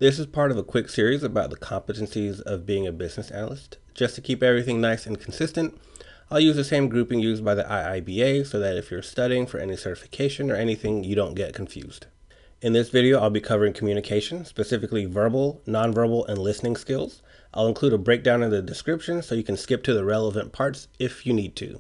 This is part of a quick series about the competencies of being a business analyst. Just to keep everything nice and consistent, I'll use the same grouping used by the IIBA so that if you're studying for any certification or anything, you don't get confused. In this video, I'll be covering communication, specifically verbal, nonverbal, and listening skills. I'll include a breakdown in the description so you can skip to the relevant parts if you need to.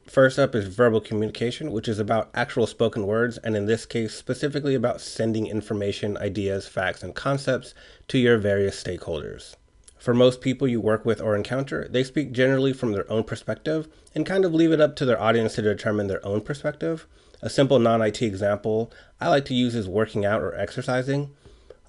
First up is verbal communication, which is about actual spoken words, and in this case, specifically about sending information, ideas, facts, and concepts to your various stakeholders. For most people you work with or encounter, they speak generally from their own perspective and kind of leave it up to their audience to determine their own perspective. A simple non-IT example I like to use is working out or exercising.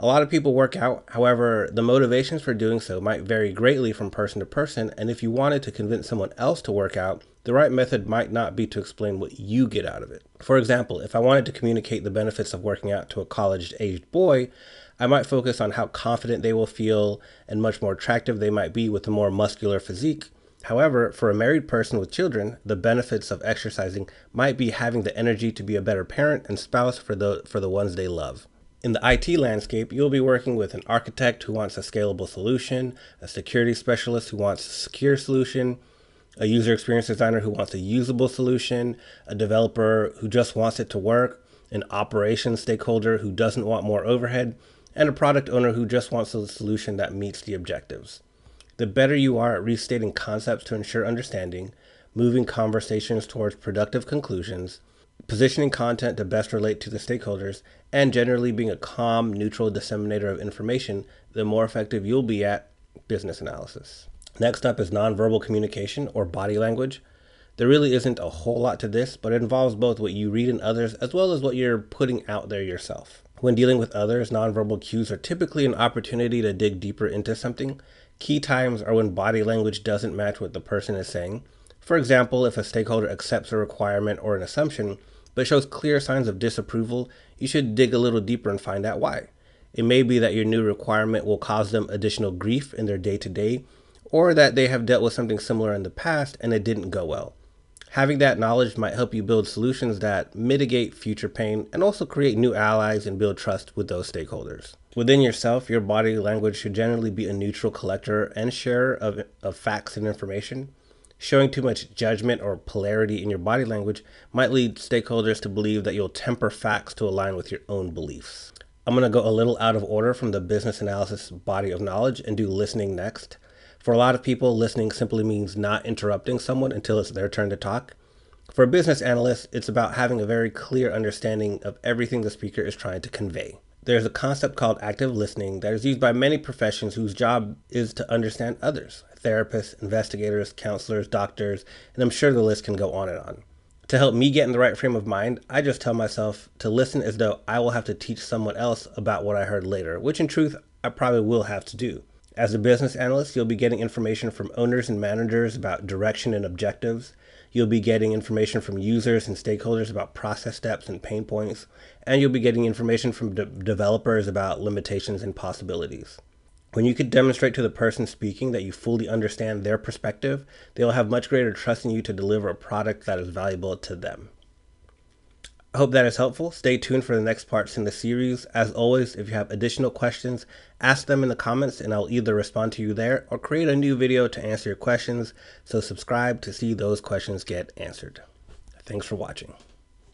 A lot of people work out, however, the motivations for doing so might vary greatly from person to person, and if you wanted to convince someone else to work out, the right method might not be to explain what you get out of it. For example, if I wanted to communicate the benefits of working out to a college-aged boy, I might focus on how confident they will feel and much more attractive they might be with a more muscular physique. However, for a married person with children, the benefits of exercising might be having the energy to be a better parent and spouse for the ones they love. In the IT landscape, you'll be working with an architect who wants a scalable solution, a security specialist who wants a secure solution, a user experience designer who wants a usable solution, a developer who just wants it to work, an operations stakeholder who doesn't want more overhead, and a product owner who just wants a solution that meets the objectives. The better you are at restating concepts to ensure understanding, moving conversations towards productive conclusions, positioning content to best relate to the stakeholders, and generally being a calm, neutral disseminator of information, the more effective you'll be at business analysis. Next up is nonverbal communication, or body language. There really isn't a whole lot to this, but it involves both what you read in others as well as what you're putting out there yourself. When dealing with others, nonverbal cues are typically an opportunity to dig deeper into something. Key times are when body language doesn't match what the person is saying. For example, if a stakeholder accepts a requirement or an assumption, but shows clear signs of disapproval, you should dig a little deeper and find out why. It may be that your new requirement will cause them additional grief in their day-to-day, or that they have dealt with something similar in the past and it didn't go well. Having that knowledge might help you build solutions that mitigate future pain and also create new allies and build trust with those stakeholders. Within yourself, your body language should generally be a neutral collector and sharer of facts and information. Showing too much judgment or polarity in your body language might lead stakeholders to believe that you'll temper facts to align with your own beliefs. I'm going to go a little out of order from the business analysis body of knowledge and do listening next. For a lot of people, listening simply means not interrupting someone until it's their turn to talk. For a business analyst, it's about having a very clear understanding of everything the speaker is trying to convey. There's a concept called active listening that is used by many professions whose job is to understand others: therapists, investigators, counselors, doctors, and I'm sure the list can go on and on. To help me get in the right frame of mind, I just tell myself to listen as though I will have to teach someone else about what I heard later, which in truth, I probably will have to do. As a business analyst, you'll be getting information from owners and managers about direction and objectives. You'll be getting information from users and stakeholders about process steps and pain points. And you'll be getting information from developers about limitations and possibilities. When you can demonstrate to the person speaking that you fully understand their perspective, they'll have much greater trust in you to deliver a product that is valuable to them. I hope that is helpful. Stay tuned for the next parts in the series. As always, if you have additional questions, ask them in the comments and I'll either respond to you there or create a new video to answer your questions. So subscribe to see those questions get answered. Thanks for watching.